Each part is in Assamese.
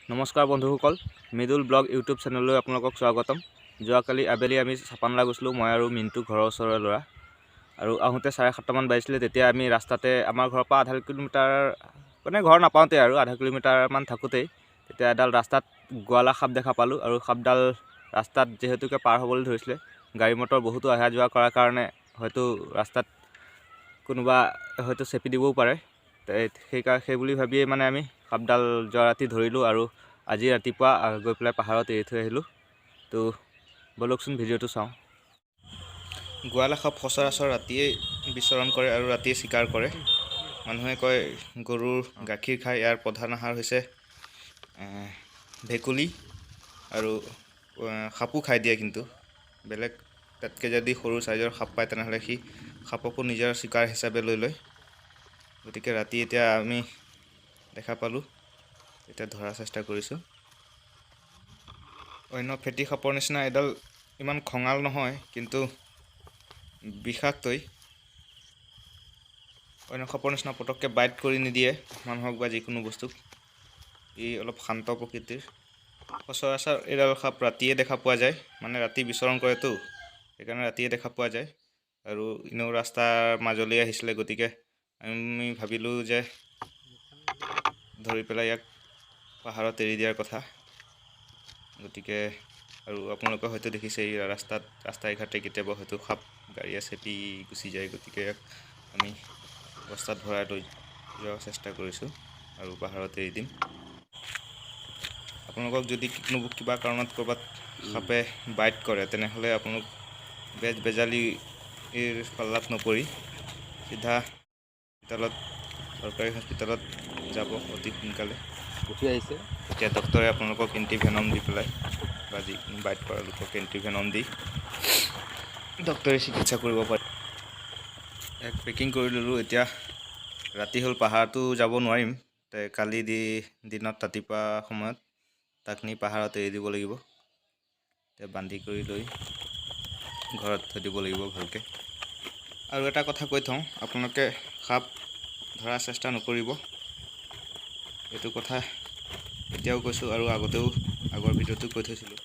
নমস্কাৰ বন্ধুসকল, মৃদুল ব্লগ ইউটিউব চেনেললৈ আপোনালোকক স্বাগতম। যোৱাকালি আবেলি আমি চাপানলা গৈছিলোঁ, মই আৰু মিণ্টু, ঘৰৰ ওচৰৰে ল'ৰা। আৰু আহোঁতে 7:30মান বাজিছিলে। তেতিয়া আমি ৰাস্তাতে আমাৰ ঘৰৰ পৰা আধা কিলোমিটাৰ মানে ঘৰ নাপাওঁতে আৰু আধা কিলোমিটাৰমান থাকোঁতেই তেতিয়া এডাল ৰাস্তাত গোৱালা সাপ দেখা পালোঁ। আৰু সাপডাল ৰাস্তাত যিহেতুকে পাৰ হ'বলৈ ধৰিছিলে, গাড়ী মটৰ বহুতো অহা যোৱা কৰাৰ কাৰণে হয়তো ৰাস্তাত কোনোবা হয়তো চেপি দিবও পাৰে। সেই বুলি ভাবিয়ে মানে আমি সাপডাল যোৱা ৰাতি ধৰিলোঁ আৰু আজি ৰাতিপুৱা গৈ পেলাই পাহাৰত এৰি থৈ আহিলোঁ। তো বলকচোন ভিডিঅ'টো চাওঁ। গোৱালা সাপ সচৰাচৰ ৰাতিয়েই বিচৰণ কৰে আৰু ৰাতিয়ে চিকাৰ কৰে। মানুহে কয় গৰুৰ গাখীৰ খাই। ইয়াৰ প্ৰধান আহাৰ হৈছে ভেকুলী আৰু সাপো খাই দিয়ে। কিন্তু বেলেগ তাতকৈ যদি সৰু চাইজৰ সাপ পায় তেনেহ'লে সি সাপকো নিজৰ চিকাৰ হিচাপে লৈ লয়। গতিকে ৰাতি এতিয়া আমি দেখা পালোঁ, এতিয়া ধৰাৰ চেষ্টা কৰিছোঁ। অন্য ফেটি সাপৰ নিচিনা এডাল ইমান খঙাল নহয়, কিন্তু বিষাক্তই। অন্য সাপৰ নিচিনা পটককৈ বাইট কৰি নিদিয়ে মানুহক বা যিকোনো বস্তুক। ই অলপ শান্ত প্ৰকৃতিৰ। সচৰাচৰ এডাল সাপ ৰাতিয়ে দেখা পোৱা যায়, মানে ৰাতি বিচৰণ কৰেতো, সেইকাৰণে ৰাতিয়ে দেখা পোৱা যায়। আৰু এনেও ৰাস্তাৰ মাজলৈ আহিছিলে, গতিকে আমি ভাবিলোঁ যে ধৰি পেলাই ইয়াক পাহাৰত এৰি দিয়াৰ কথা। গতিকে আৰু আপোনালোকে হয়তো দেখিছে এই ৰাস্তাই ঘাটে কেতিয়াবা হয়তো সাপ গাড়ীয়ে চেপি গুচি যায়। গতিকে ইয়াক আমি বস্তাত ভৰাই লৈ যোৱাৰ চেষ্টা কৰিছোঁ আৰু পাহাৰত এৰি দিম। আপোনালোকক যদি কিবা কাৰণত ক'ৰবাত সাপে বাইট কৰে, তেনেহ'লে আপোনালোক বেজালিৰ পাল্লাত নপৰি চিধা চৰকাৰী হস্পিটেলত যাব অতি সোনকালে। উঠি আহিছে। এতিয়া ডক্টৰে আপোনালোকক এণ্টিভেনম দি পেলাই বা যিকোনো বাইট কৰা লোকক এণ্টিভেনম দি ডক্টৰে চিকিৎসা কৰিব পাৰে। এক পেকিং কৰি ল'লোঁ। এতিয়া ৰাতি হ'ল, পাহাৰতো যাব নোৱাৰিম। কালি দিনত ৰাতিপুৱা সময়ত তাক নি পাহাৰত এৰি দিব লাগিব। এতিয়া বান্ধি কৰি লৈ ঘৰত থৈ দিব লাগিব ভালকৈ। আৰু এটা কথা কৈ থওঁ, আপোনালোকে সাপ ধৰাৰ চেষ্টা নকৰিব। এইটো কথা এতিয়াও কৈছোঁ আৰু আগৰ ভিডিঅ'টো কৈ থৈছিলোঁ।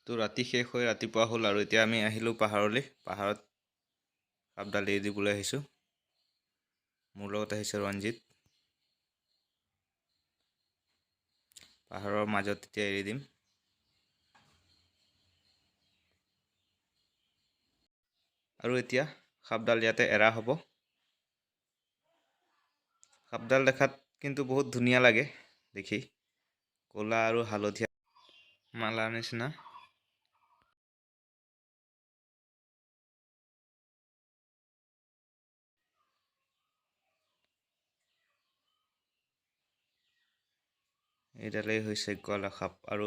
তো ৰাতি শেষ হৈ ৰাতিপুৱা হ'ল আৰু এতিয়া আমি আহিলোঁ পাহাৰলৈ। পাহাৰত সাপডাল এৰি দিবলৈ আহিছোঁ। মোৰ লগত আহিছে ৰঞ্জিত। পাহাৰৰ মাজত এতিয়া এৰি দিম। আৰু এতিয়া সাপডাল ইয়াতে এৰা হ'ব। সাপডাল দেখাত কিন্তু বহুত ধুনীয়া লাগে দেখি, ক'লা আৰু হালধীয়া মালাৰ নিচিনা। এইডালেই হৈছে গোৱালা সাপ, আৰু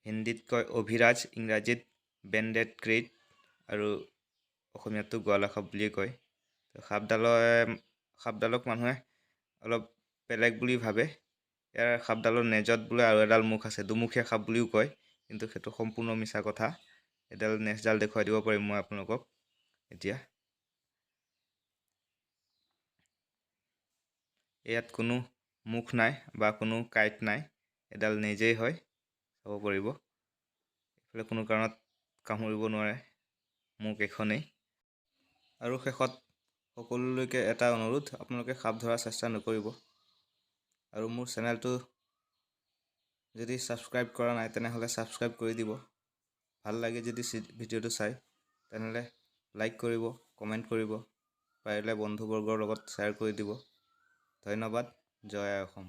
হিন্দীত কয় অভিৰাজ, ইংৰাজীত বেণ্ডেড ক্ৰেইট, আৰু অসমীয়াতো গোৱালা সাপ বুলিয়ে কয়। সাপডালক মানুহে অলপ বেলেগ বুলি ভাবে। ইয়াৰ সাপডালৰ নেজত বোলে আৰু এডাল মুখ আছে, দুমুখীয়া সাপ বুলিও কয়, কিন্তু সেইটো সম্পূৰ্ণ মিছা কথা। এডাল নেজডাল দেখুৱাই দিব পাৰিম মই আপোনালোকক এতিয়া। ইয়াত কোনো মুখ নাই বা কোনো কাঁইট নাই, এডাল নেজেই হয়, চাব পাৰিব। এইফালে কোনো কাৰণত কামুৰিব নোৱাৰে, মুখ এখনেই। আৰু শেষত সকলোলৈকে এটা অনুৰোধ, আপোনালোকে সাপ ধৰাৰ চেষ্টা নকৰিব। আৰু মোৰ চেনেলটো যদি ছাবস্ক্ৰাইব কৰা নাই তেনেহ'লে ছাবস্ক্ৰাইব কৰি দিব। ভাল লাগে যদি ভিডিঅ'টো চাই, তেনেহ'লে লাইক কৰিব, কমেণ্ট কৰিব, পাৰিলে বন্ধুবৰ্গৰ লগত শ্বেয়াৰ কৰি দিব। ধন্যবাদ। জয় আই অসম।